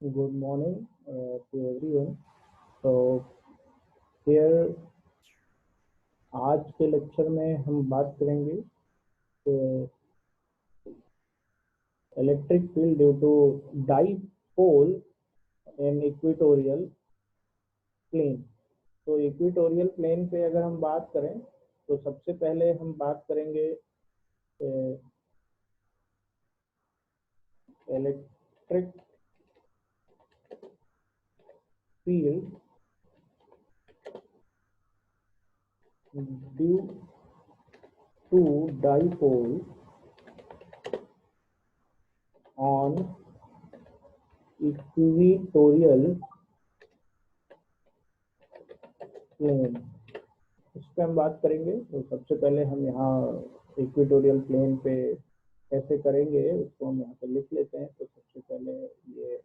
Good morning to everyone. तो फिर आज के लेक्चर में हम बात करेंगे कि electric field due to dipole in equatorial plane. तो इक्वेटोरियल प्लेन पे अगर हम बात करें तो सबसे पहले हम बात करेंगे electric field due to dipole on equatorial plane, इस पे हम बात करेंगे। तो सबसे पहले हम यहाँ इक्वेटोरियल प्लेन पे कैसे करेंगे उसको हम यहाँ पे लिख लेते हैं। तो सबसे पहले ये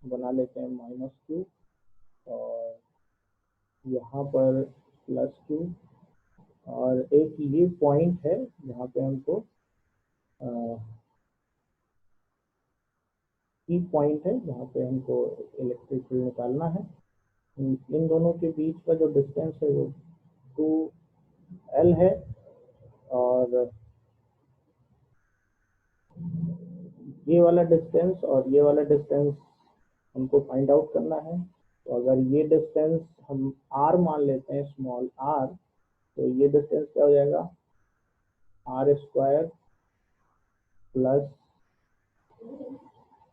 बना लेते हैं -q और यहाँ पर +q, और एक ये पॉइंट है जहाँ पे हमको की पॉइंट है जहाँ पे हमको इलेक्ट्रिक फील्ड निकालना है। इन दोनों के बीच का जो डिस्टेंस है वो 2L है, और ये वाला डिस्टेंस और ये वाला डिस्टेंस हमको फाइंड आउट करना है। तो अगर ये डिस्टेंस हम r मान लेते हैं, स्मॉल r, तो ये डिस्टेंस क्या हो जाएगा, r² plus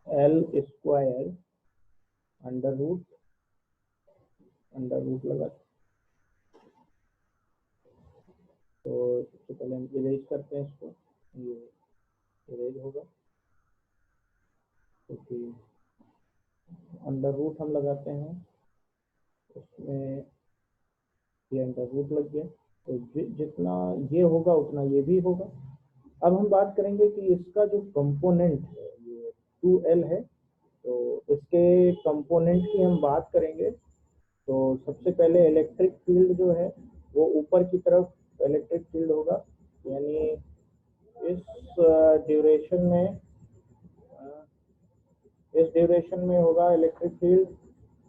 L² under root लगा। तो सबसे पहले हम इरेज करते हैं इसको, ये इरेज होगा क्योंकि अंडर रूट हम लगाते हैं, उसमें ये अंडर रूट लग गया। तो जितना ये होगा उतना ये भी होगा। अब हम बात करेंगे कि इसका जो कंपोनेंट है ये 2L है, तो इसके कंपोनेंट की हम बात करेंगे। तो सबसे पहले इलेक्ट्रिक फील्ड जो है वो ऊपर की तरफ इलेक्ट्रिक फील्ड होगा, यानी इस ड्यूरेशन में होगा इलेक्ट्रिक फील्ड,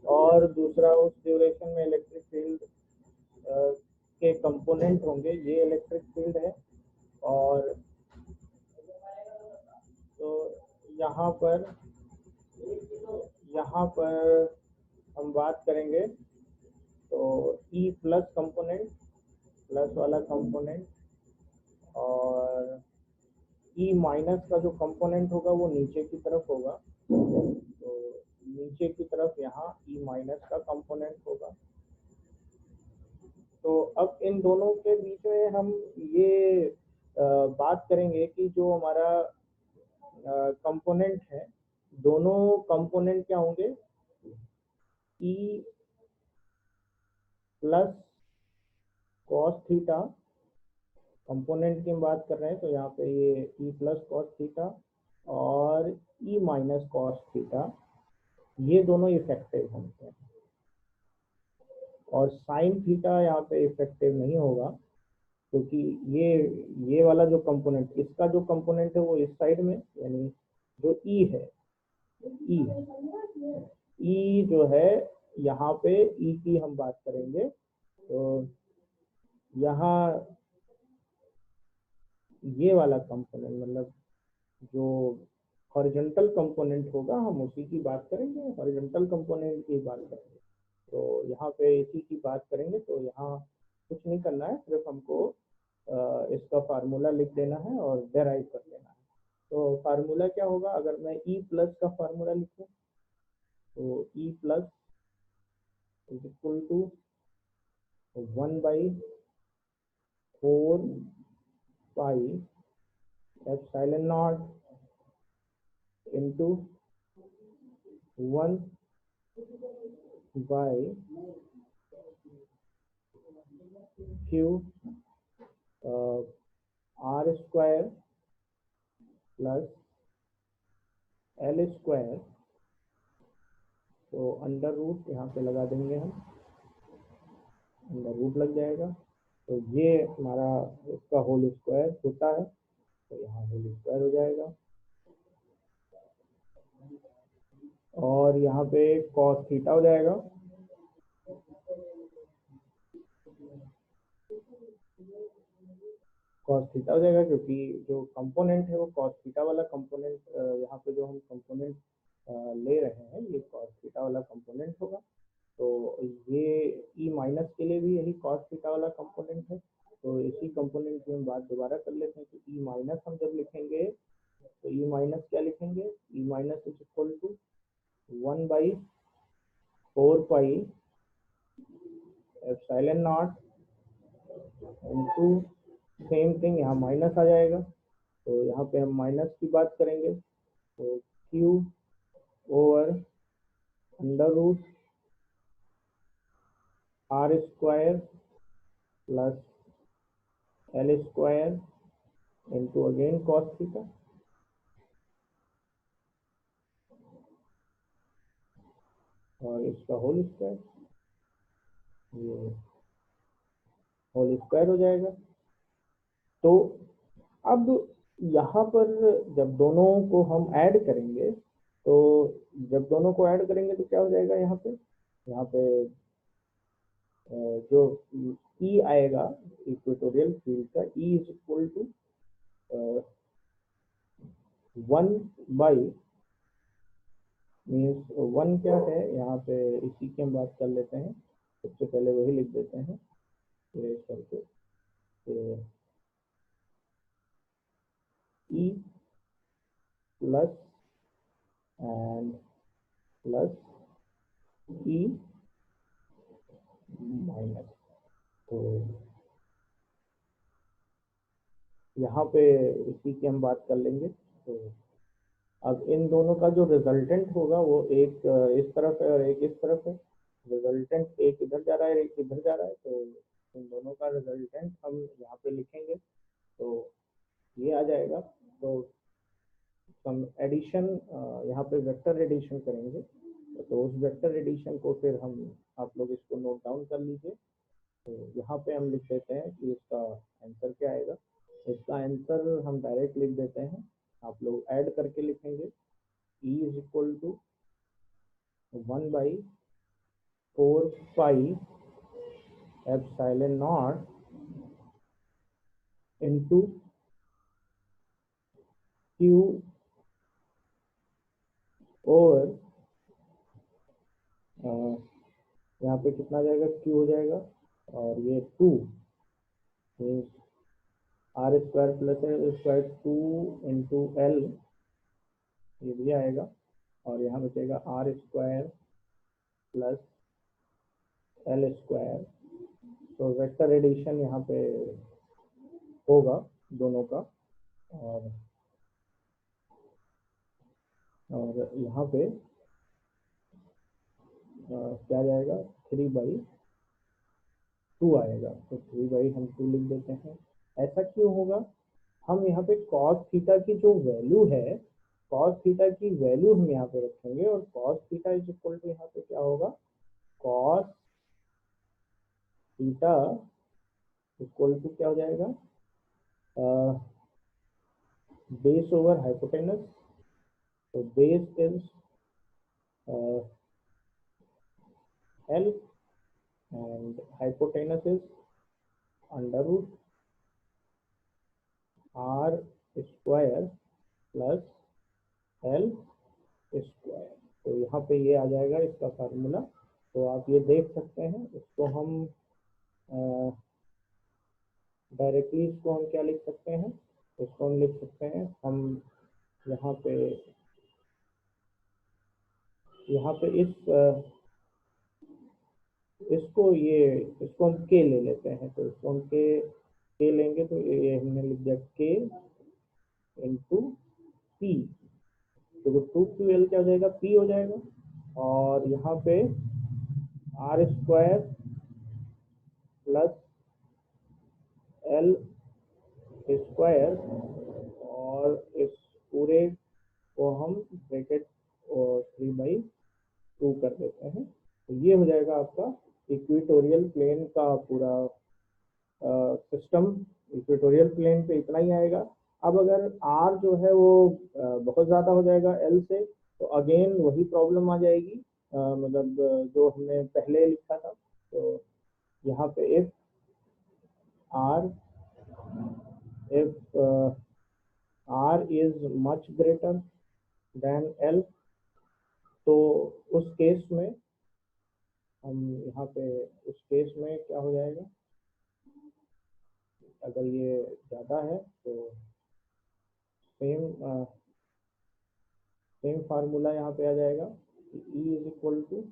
और दूसरा उस ड्यूरेशन में इलेक्ट्रिक फील्ड के कंपोनेंट होंगे, ये इलेक्ट्रिक फील्ड है। और तो यहाँ पर हम बात करेंगे तो E प्लस कंपोनेंट, प्लस वाला कंपोनेंट, और E माइनस का जो कंपोनेंट होगा वो नीचे की तरफ होगा। तो नीचे की तरफ यहाँ E माइनस का कंपोनेंट होगा। तो अब इन दोनों के बीच में हम ये बात करेंगे कि जो हमारा कंपोनेंट है, दोनों कंपोनेंट क्या होंगे, E plus cos theta component की हम बात कर रहे हैं। तो यहाँ पे ये E प्लस कॉस थीटा और E माइनस कॉस थीटा, ये दोनों इफेक्टिव होंगे, और साइन थीटा यहाँ पे इफेक्टिव नहीं होगा क्योंकि ये वाला जो कंपोनेंट, इसका जो कंपोनेंट है वो इस साइड में, यानी जो E है, ई जो है यहाँ पे ई की हम बात करेंगे। तो यहाँ ये वाला कंपोनेंट, मतलब जो हॉरिजॉन्टल कंपोनेंट होगा हम उसी की बात करेंगे, हॉरिजॉन्टल कंपोनेंट की बात करेंगे। तो यहाँ पे इसी की बात करेंगे। तो यहाँ कुछ नहीं करना है, सिर्फ हमको इसका फार्मूला लिख देना है और डेराइव कर लेना है। तो फार्मूला क्या होगा, अगर मैं E प्लस का फार्मूला लिखूँ तो E plus is equal to 1/4 pi into 1/Q r² plus L²। तो अंडर रूट यहाँ पे लगा देंगे हम, अंडर रूट लग जाएगा। तो ये हमारा इसका होल स्क्वायर होता है, तो यहाँ होल स्क्वायर हो जाएगा। और यहाँ पे cos थीटा हो जाएगा। cos थीटा हो जाएगा क्योंकि जो कंपोनेंट है वो cos थीटा वाला कंपोनेंट, यहाँ पे जो हम कंपोनेंट ले रहे हैं ये cos थीटा वाला कंपोनेंट होगा। तो ये ई माइनस के लिए भी यही cos थीटा वाला कंपोनेंट है। तो इसी कंपोनेंट की हम बात दोबारा कर लेते हैं कि ई माइनस हम जब लिखेंगे तो ई माइनस क्या लिखेंगे, e minus is equal to 1/4 pi epsilon naught into, same thing यहाँ माइनस आ जाएगा। तो यहाँ पे हम माइनस की बात करेंगे तो Q over under root R square plus L square into again cos theta और इसका होल स्क्वायर, ये होल स्क्वायर हो जाएगा। तो अब यहाँ पर जब दोनों को हम ऐड करेंगे तो जब दोनों को ऐड करेंगे तो क्या हो जाएगा, यहाँ पे जो ई आएगा इक्वेटोरियल फील्ड का, E is equal to 1 means 1 क्या है यहाँ पे, इसी की हम बात कर लेते हैं। सबसे पहले वही लिख देते हैं करके, E plus and plus E minus. तो यहाँ पे इसी की हम बात कर लेंगे। तो अब इन दोनों का जो रिजल्टेंट होगा वो एक इस तरफ है और एक इस तरफ है। रिजल्टेंट एक इधर जा रहा है एक इधर जा रहा है, तो इन दोनों का रिजल्टेंट हम यहाँ पे लिखेंगे तो ये आ जाएगा। तो हम एडिशन यहाँ पे वेक्टर एडिशन करेंगे तो उस वेक्टर एडिशन को फिर हम, आप लोग इसको नोट डाउन कर लीजिए। तो यहाँ पे हम लिख देते हैं कि इसका आंसर क्या आएगा। इसका आंसर हम डायरेक्ट लिख देते हैं, आप लोग ऐड करके लिखेंगे। E is equal to 1/4 pi epsilon not into Q over, यहाँ पे कितना आ जाएगा, क्यू हो जाएगा और ये 2 R square plus L square 2 into L, ये भी आएगा और यहाँ बचेगा R square plus L square. तो वेक्टर एडिशन यहाँ पे होगा दोनों का और यहाँ पे क्या जाएगा, 3/2 आएगा। तो 3/2 लिख देते हैं। ऐसा क्यों होगा, हम यहाँ पे cos थीटा की जो वैल्यू है, cos थीटा की वैल्यू हम यहाँ पे रखेंगे और cos theta is equal to यहाँ पे क्या होगा, cos थीटा इक्वल टू क्या हो जाएगा, बेस ओवर हाइपोटेनस। तो base is L and hypotenuse is under root R square plus L square। तो यहाँ पे ये आ जाएगा इसका फार्मूला। तो आप ये देख सकते हैं, इसको हम डायरेक्टली इसको हम क्या लिख सकते हैं, इसको हम लिख सकते हैं, हम यहाँ पे इसको हम के ले लेते हैं। तो इसको हम के लेंगे तो ये हमने लिख दिया के इंटू पी। तो 2ql क्या हो जाएगा, पी हो जाएगा और यहाँ पे R square plus L square और इस पूरे को हम ब्रैकेट 3/2 कर देते हैं। तो ये हो जाएगा आपका इक्वेटोरियल प्लेन का पूरा सिस्टम। इक्वेटोरियल प्लेन पे इतना ही आएगा। अब अगर आर जो है वो बहुत ज़्यादा हो जाएगा एल से, तो अगेन वही प्रॉब्लम आ जाएगी, मतलब जो हमने पहले लिखा था। तो यहाँ पे if R is much greater than L, तो उस केस में हम यहाँ पे उस केस में क्या हो जाएगा, अगर ये ज़्यादा है तो सेम फार्मूला यहाँ पे आ जाएगा, E is equal to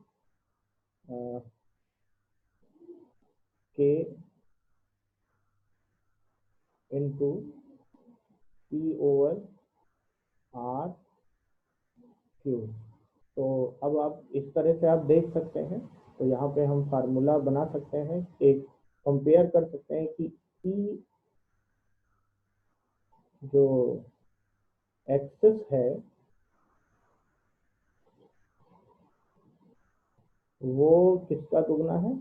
K into P over R cube. तो अब आप इस तरह से आप देख सकते हैं, तो यहाँ पे हम फार्मूला बना सकते हैं, एक कंपेयर कर सकते हैं कि E जो एक्सिस है वो किसका दुगना है,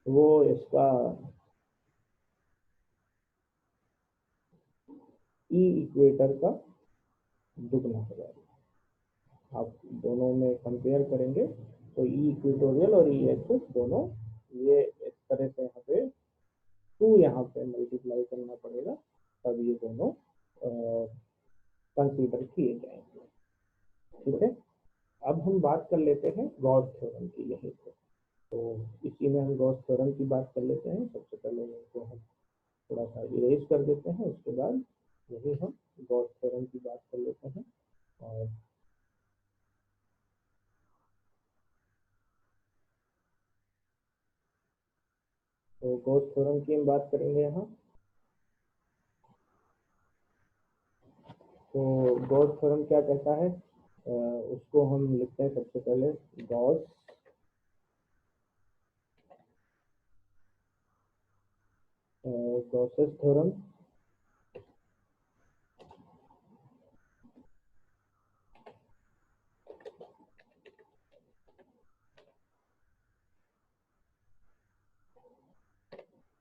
वो इसका E इक्वेटर का दुगना हो जाएगा। आप दोनों में कंपेयर करेंगे तो E इक्वेटोरियल और E एक्सिस दोनों, ये इस तरह से यहाँ पे 2 यहाँ पे मल्टीप्लाई करना पड़ेगा, तब ये दोनों कंसीडर किए जाएंगे। ठीक है, अब हम बात कर लेते हैं गॉस थ्योरम की यहीं पे। तो इसी में हम गॉस थ्योरम की बात कर लेते हैं। सबसे पहले इनको हम थोड़ा सा इरेज कर देते हैं, उसके बाद यही हम गॉस थ्योरम की बात कर लेते हैं। और तो गॉस थ्योरम की हम बात करेंगे यहाँ। तो गॉस थ्योरम क्या कहता है, उसको हम लिखते हैं सबसे पहले गॉसेस थ्योरम।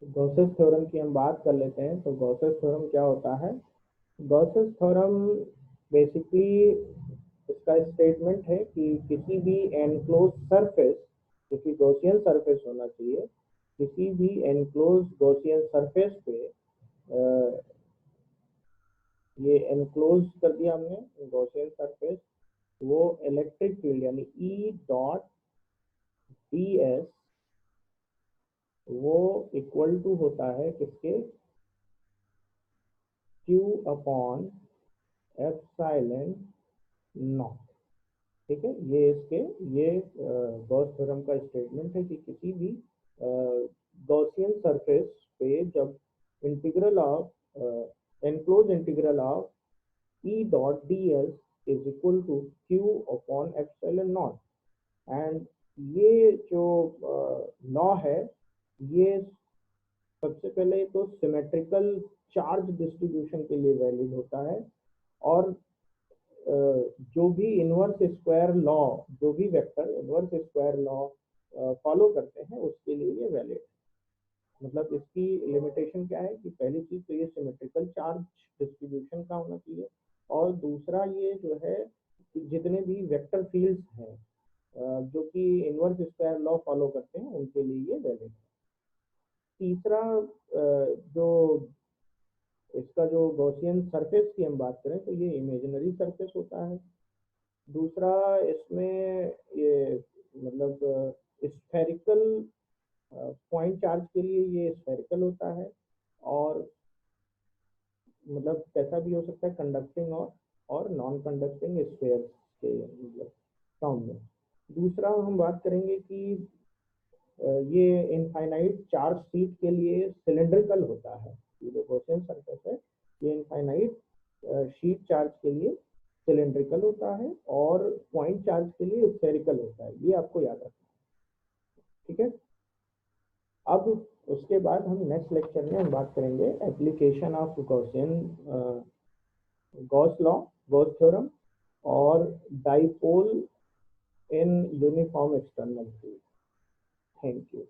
गॉसेस थ्योरम की हम बात कर लेते हैं। तो गॉसेस थ्योरम क्या होता है, गॉसेस थ्योरम बेसिकली इसका स्टेटमेंट है कि किसी भी एनक्लोज सरफेस, क्योंकि गॉसियन सरफेस होना चाहिए, किसी भी एनक्लोज गॉसियन सरफेस पे ये एनक्लोज कर दिया हमने गॉसियन सरफेस, वो इलेक्ट्रिक फील्ड यानी E डॉट ds वो इक्वल टू होता है किसके, Q अपॉन एप्सिलॉन नॉट। ठीक है, ये इसके ये गॉस थ्योरम का स्टेटमेंट है कि किसी भी गॉसियन सरफेस पे जब integral of enclose integral of E dot ds is equal to Q upon epsilon not, and ये जो लॉ है ये सबसे पहले तो सिमेट्रिकल चार्ज डिस्ट्रीब्यूशन के लिए वैलिड होता है, और जो भी इनवर्स स्क्वायर लॉ, जो भी vector inverse square law follow करते हैं उसके लिए ये वैलिड है। मतलब इसकी लिमिटेशन क्या है कि पहली चीज तो ये सिमेट्रिकल चार्ज डिस्ट्रीब्यूशन का होना चाहिए, और दूसरा ये जो है कि जितने भी वेक्टर फील्ड्स हैं जो कि इनवर्स स्क्वायर लॉ फॉलो करते हैं उनके लिए ये वैलिड है। तीसरा जो इसका जो गॉसियन सरफेस की हम बात करें तो ये इमेजिनरी सरफेस होता है। दूसरा इसमें ये मतलब स्फेरिकल पॉइंट चार्ज के लिए ये स्फेरिकल होता है, और मतलब कैसा भी हो सकता है कंडक्टिंग और नॉन कंडक्टिंग स्फेयर के मतलब टर्म में। दूसरा हम बात करेंगे कि ये इनफाइनाइट चार्ज शीट के लिए सिलेंड्रिकल होता है। ये जो गॉसियन सरफेस है ये इनफाइनाइट शीट चार्ज के लिए सिलेंड्रिकल होता है, और पॉइंट चार्ज के लिए स्फेरिकल होता है, ये आपको याद रखना है। ठीक है, अब उसके बाद हम नेक्स्ट लेक्चर में हम बात करेंगे application of Gaussian Gauss law, Gauss theorem और dipole in uniform external field. Thank you.